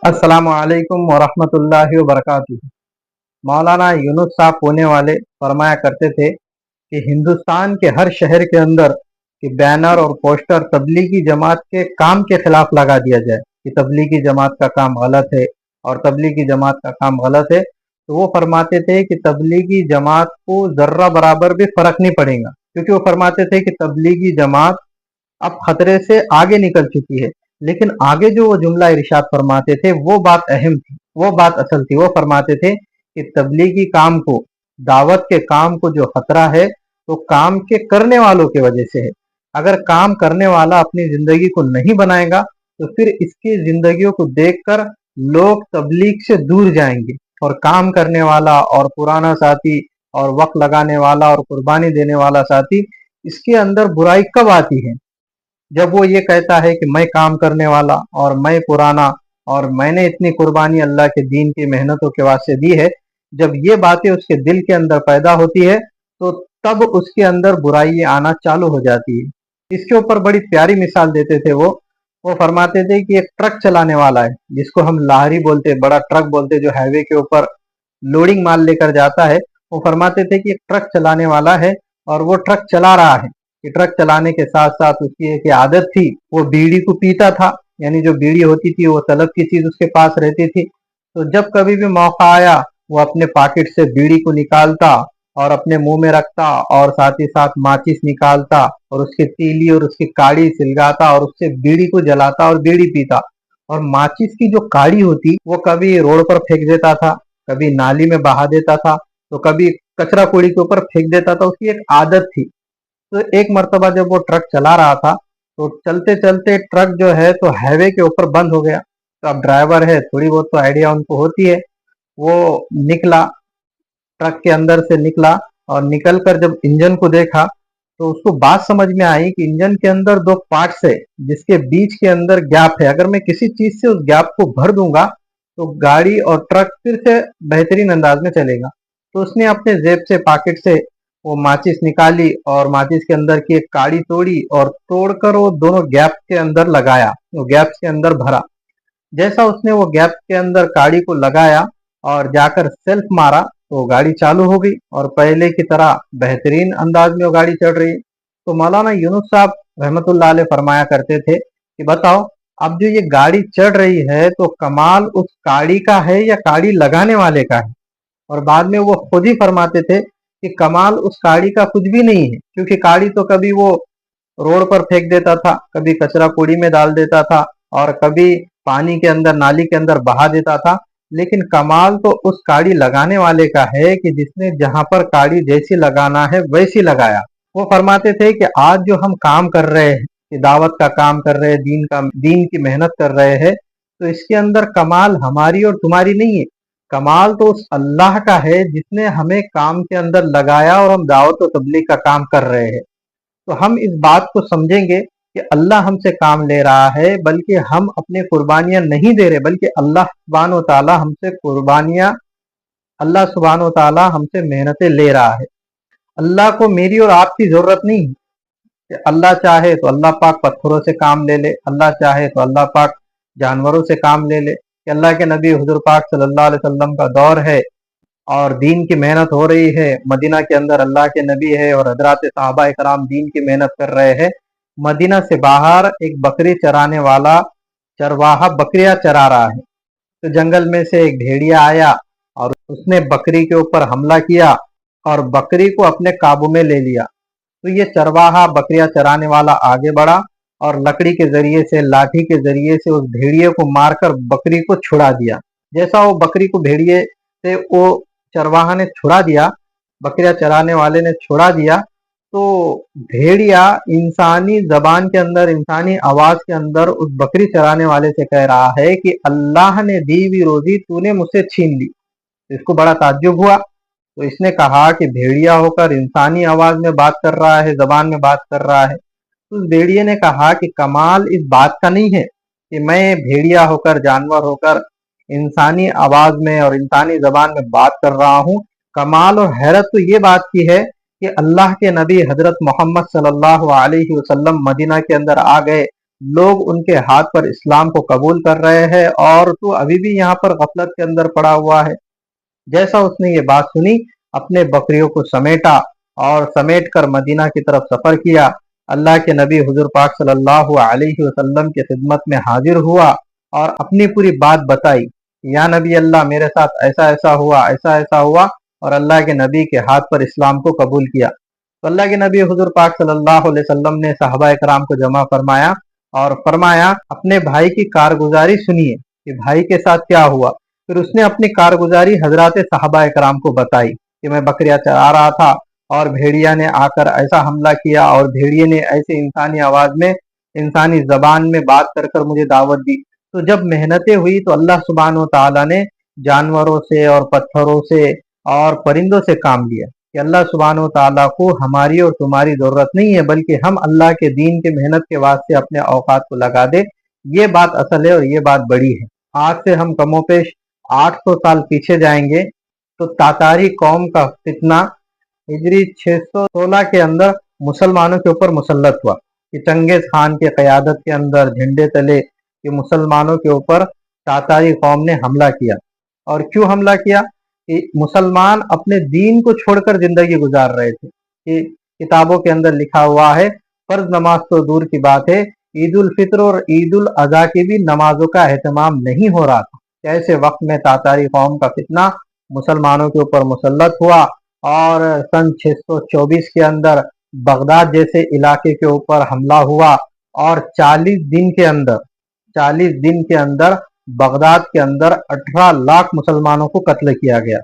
अस्सलाम वालेकुम वरहमतुल्लाहि वबरकातुहू। मौलाना यूनुस साहब पुणे वाले फरमाया करते थे कि हिंदुस्तान के हर शहर के अंदर कि बैनर और पोस्टर तबलीगी जमात के काम के खिलाफ लगा दिया जाए कि तबलीगी जमात का काम गलत है और तबलीगी जमात का काम गलत है। तो वो फरमाते थे कि तबलीगी जमात को जर्रा बराबर भी फर्क नहीं पड़ेगा, क्योंकि वो फरमाते थे कि तबलीगी जमात अब खतरे से आगे निकल चुकी है। लेकिन आगे जो वो जुमला इरशाद फरमाते थे वो बात अहम थी, वो बात असल थी। वो फरमाते थे कि तबलीगी काम को, दावत के काम को जो खतरा है तो काम के करने वालों की वजह से है। अगर काम करने वाला अपनी जिंदगी को नहीं बनाएगा तो फिर इसकी जिंदगियों को देखकर लोग तबलीग से दूर जाएंगे, और काम करने वाला और पुराना साथी और वक्त लगाने वाला और कुर्बानी देने वाला साथी, इसके अंदर बुराई कब आती है? जब वो ये कहता है कि मैं काम करने वाला और मैं पुराना और मैंने इतनी कुर्बानी अल्लाह के दीन की मेहनतों के वास्ते दी है, जब ये बातें उसके दिल के अंदर पैदा होती है तो तब उसके अंदर बुराई आना चालू हो जाती है। इसके ऊपर बड़ी प्यारी मिसाल देते थे वो फरमाते थे कि एक ट्रक चलाने वाला है, जिसको हम लाहरी बोलते, बड़ा ट्रक बोलते, जो हाईवे के ऊपर लोडिंग माल लेकर जाता है। वो फरमाते थे कि एक ट्रक चलाने वाला है और वो ट्रक चला रहा है कि ट्रक चलाने के साथ साथ उसकी एक आदत थी, वो बीड़ी को पीता था। यानी जो बीड़ी होती थी वो तलब की चीज उसके पास रहती थी। तो जब कभी भी मौका आया वो अपने पॉकेट से बीड़ी को निकालता और अपने मुंह में रखता, और साथ ही साथ माचिस निकालता और उसकी तीली और उसकी काड़ी सिलगाता और उससे बीड़ी को जलाता और बीड़ी पीता। और माचिस की जो काड़ी होती वो कभी रोड पर फेंक देता था, कभी नाली में बहा देता था, तो कभी कचरा कूड़ी के ऊपर फेंक देता था। उसकी एक आदत थी। तो एक मर्तबा जब वो ट्रक चला रहा था तो चलते चलते ट्रक जो है तो हाईवे के ऊपर बंद हो गया। तो अब ड्राइवर है, थोड़ी बहुत तो आइडिया उनको होती है। वो निकला, ट्रक के अंदर से निकला और निकलकर जब इंजन को देखा तो उसको बात समझ में आई कि इंजन के अंदर दो पार्ट्स है जिसके बीच के अंदर गैप है। अगर मैं किसी चीज से उस गैप को भर दूंगा तो गाड़ी और ट्रक फिर से बेहतरीन अंदाज में चलेगा। तो उसने अपने जेब से, पॉकेट से वो माचिस निकाली और माचिस के अंदर की एक काड़ी तोड़ी और तोड़कर वो दोनों गैप के अंदर लगाया, वो गैप के अंदर भरा। जैसा उसने वो गैप के अंदर गाड़ी को लगाया और जाकर सेल्फ मारा तो गाड़ी चालू हो गई और पहले की तरह बेहतरीन अंदाज में वो गाड़ी चल रही है। तो मौलाना यूनुस साहब रहमतुल्लाह अलैह फरमाया करते थे कि बताओ, अब जो ये गाड़ी चढ़ रही है तो कमाल उस गाड़ी का है या गाड़ी लगाने वाले का है? और बाद में वो खुद ही फरमाते थे कि कमाल उस गाड़ी का कुछ भी नहीं है, क्योंकि गाड़ी तो कभी वो रोड पर फेंक देता था, कभी कचरा कूड़ी में डाल देता था और कभी पानी के अंदर, नाली के अंदर बहा देता था। लेकिन कमाल तो उस काड़ी लगाने वाले का है कि जिसने जहां पर काड़ी जैसी लगाना है वैसी लगाया। वो फरमाते थे कि आज जो हम काम कर रहे हैं, कि दावत का काम कर रहे हैं, दीन की मेहनत कर रहे हैं, तो इसके अंदर कमाल हमारी और तुम्हारी नहीं है। कमाल तो उस अल्लाह का है जिसने हमें काम के अंदर लगाया और हम दावत और तबलीग का काम कर रहे हैं। तो हम इस बात को समझेंगे कि अल्लाह हमसे काम ले रहा है, बल्कि हम अपने कुर्बानियां नहीं दे रहे, बल्कि अल्लाह सुब्हानो ताला हमसे कुर्बानियां, अल्लाह सुब्हानो ताला हमसे मेहनतें ले रहा है। अल्लाह को मेरी और आपकी जरूरत नहीं है कि अल्लाह चाहे तो अल्लाह पाक पत्थरों से काम ले ले, अल्लाह चाहे तो अल्लाह पाक जानवरों से काम ले ले। कि अल्लाह के नबी हुजूर पाक सल्लल्लाहु अलैहि वसल्लम का दौर है और दीन की मेहनत हो रही है, मदीना के अंदर अल्लाह के नबी है और हजरात सहाबा कराम दीन की मेहनत कर रहे हैं। मदीना से बाहर एक बकरी चराने वाला चरवाहा बकरियां चरा रहा है। तो जंगल में से एक भेड़िया आया और उसने बकरी के ऊपर हमला किया और बकरी को अपने काबू में ले लिया। तो ये चरवाहा, बकरियां चराने वाला आगे बढ़ा और लकड़ी के जरिए से, लाठी के जरिए से उस भेड़िए को मारकर बकरी को छुड़ा दिया। जैसा वो बकरी को भेड़िए से वो चरवाहा ने छुड़ा दिया, बकरियां चराने वाले ने छुड़ा दिया, तो भेड़िया इंसानी जबान के अंदर, इंसानी आवाज के अंदर उस बकरी चराने वाले से कह रहा है कि अल्लाह ने दी हुई रोजी तूने मुझसे छीन ली। इसको बड़ा ताज्जुब हुआ। तो इसने कहा कि भेड़िया होकर इंसानी आवाज में बात कर रहा है, जबान में बात कर रहा है। तो उस भेड़िए ने कहा कि कमाल इस बात का नहीं है कि मैं भेड़िया होकर, जानवर होकर इंसानी आवाज में और इंसानी जबान में बात कर रहा हूँ। कमाल और हैरत तो ये बात की है कि अल्लाह के नबी हजरत मोहम्मद सल्लल्लाहु अलैहि वसल्लम मदीना के अंदर आ गए لوگ ان کے ہاتھ پر اسلام کو قبول کر رہے ہیں اور تو ابھی بھی یہاں پر غفلت کے اندر پڑا ہوا ہے۔ جیسا اس نے یہ بات سنی، اپنے بکریوں کو سمیٹا اور سمیٹ کر مدینہ کی طرف سفر کیا۔ اللہ کے نبی حضور پاک صلی اللہ علیہ وسلم کی خدمت میں حاضر ہوا اور اپنی پوری بات بتائی، یا نبی اللہ میرے ساتھ ایسا ایسا ہوا، ایسا ایسا ہوا، اور اللہ کے نبی کے ہاتھ پر اسلام کو قبول کیا۔ تو اللہ کے نبی حضور پاک صلی اللہ علیہ وسلم نے صحابہ کرام کو جمع فرمایا اور فرمایا اپنے بھائی کی کارگزاری سنیے کہ بھائی کے ساتھ کیا ہوا۔ پھر اس نے اپنی کارگزاری حضرات صحابہ کرام کو بتائی کہ میں بکریاں چرا رہا تھا اور بھیڑیا نے آ کر ایسا حملہ کیا اور بھیڑیے نے ایسے انسانی آواز میں، انسانی زبان میں بات کر کر مجھے دعوت دی۔ تو جب محنتیں ہوئی تو اللہ سبحانہ و تعالیٰ نے جانوروں سے اور پتھروں سے اور پرندوں سے کام لیا کہ اللہ سبحانہ و تعالیٰ کو ہماری اور تمہاری ضرورت نہیں ہے، بلکہ ہم اللہ کے دین کے محنت کے واسطے اپنے اوقات کو لگا دے۔ یہ بات اصل ہے اور یہ بات بڑی ہے۔ آج سے ہم کم و بیش 800 سال پیچھے جائیں گے تو تاتاری قوم کا فتنہ ہجری 616 کے اندر مسلمانوں کے اوپر مسلط ہوا کہ چنگیز خان کی قیادت کے اندر جھنڈے تلے کہ مسلمانوں کے اوپر تاتاری قوم نے حملہ کیا۔ اور کیوں حملہ کیا؟ کہ مسلمان اپنے دین کو چھوڑ کر زندگی گزار رہے تھے۔ کہ کتابوں کے اندر لکھا ہوا ہے فرض نماز تو دور کی بات ہے، عید الفطر اور عید الاضحیٰ کی بھی نمازوں کا اہتمام نہیں ہو رہا تھا۔ ایسے وقت میں تاتاری قوم کا فتنہ مسلمانوں کے اوپر مسلط ہوا اور سن 624 کے اندر بغداد جیسے علاقے کے اوپر حملہ ہوا اور 40 دن کے اندر بغداد کے اندر 18 لاکھ مسلمانوں کو قتل کیا گیا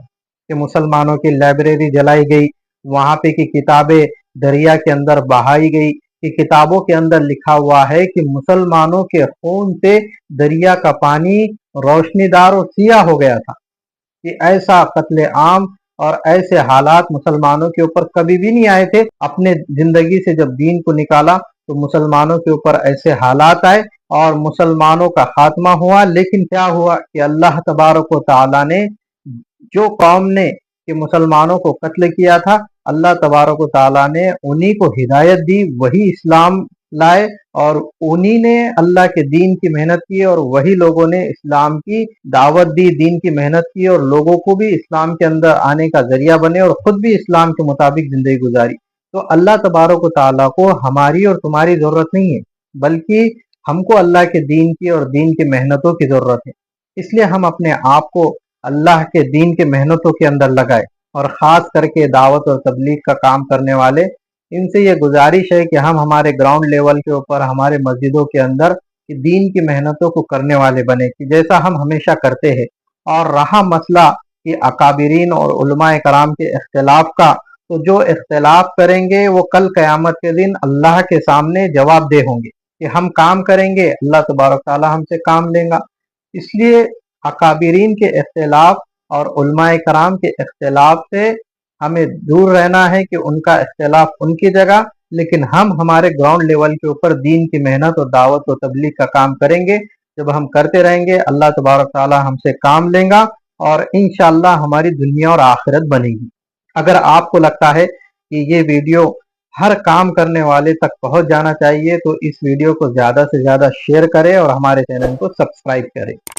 کہ مسلمانوں کی لائبریری جلائی گئی، وہاں پہ کی کتابیں دریا کے اندر بہائی گئی کہ کتابوں کے اندر لکھا ہوا ہے کہ مسلمانوں کے خون سے دریا کا پانی روشنی دار اور سیاہ ہو گیا تھا۔ کہ ایسا قتل عام اور ایسے حالات مسلمانوں کے اوپر کبھی بھی نہیں آئے تھے۔ اپنے زندگی سے جب دین کو نکالا تو مسلمانوں کے اوپر ایسے حالات آئے اور مسلمانوں کا خاتمہ ہوا۔ لیکن کیا ہوا کہ اللہ تبارک و تعالیٰ نے جو قوم نے کہ مسلمانوں کو قتل کیا تھا، اللہ تبارک و تعالیٰ نے انہی کو ہدایت دی، وہی اسلام لائے اور انہی نے اللہ کے دین کی محنت کی اور وہی لوگوں نے اسلام کی دعوت دی، دین کی محنت کی اور لوگوں کو بھی اسلام کے اندر آنے کا ذریعہ بنے اور خود بھی اسلام کے مطابق زندگی گزاری۔ تو اللہ تبارک و تعالیٰ کو ہماری اور تمہاری ضرورت نہیں ہے، بلکہ ہم کو اللہ کے دین کی اور دین کی محنتوں کی ضرورت ہے۔ اس لیے ہم اپنے آپ کو اللہ کے دین کے محنتوں کے اندر لگائے، اور خاص کر کے دعوت اور تبلیغ کا کام کرنے والے ان سے یہ گزارش ہے کہ ہم ہمارے گراؤنڈ لیول کے اوپر ہمارے مسجدوں کے اندر دین کی محنتوں کو کرنے والے بنے کہ جیسا ہم ہمیشہ کرتے ہیں۔ اور رہا مسئلہ کہ اکابرین اور علماء کرام کے اختلاف کا، تو جو اختلاف کریں گے وہ کل قیامت کے دن اللہ کے سامنے جواب دہ ہوں گے کہ ہم کام کریں گے، اللہ تبارک تعالیٰ ہم سے کام لیں گا۔ اس لیے اکابرین کے اختلاف اور علماء کرام کے اختلاف سے ہمیں دور رہنا ہے کہ ان کا اختلاف ان کی جگہ، لیکن ہم ہمارے گراؤنڈ لیول کے اوپر دین کی محنت اور دعوت و تبلیغ کا کام کریں گے۔ جب ہم کرتے رہیں گے اللہ تبارک تعالیٰ ہم سے کام لیں گا اور انشاءاللہ ہماری دنیا اور آخرت بنے گی۔ اگر آپ کو لگتا ہے کہ یہ ویڈیو ہر کام کرنے والے تک پہنچ جانا چاہیے تو اس ویڈیو کو زیادہ سے زیادہ شیئر کریں اور ہمارے چینل کو سبسکرائب کریں۔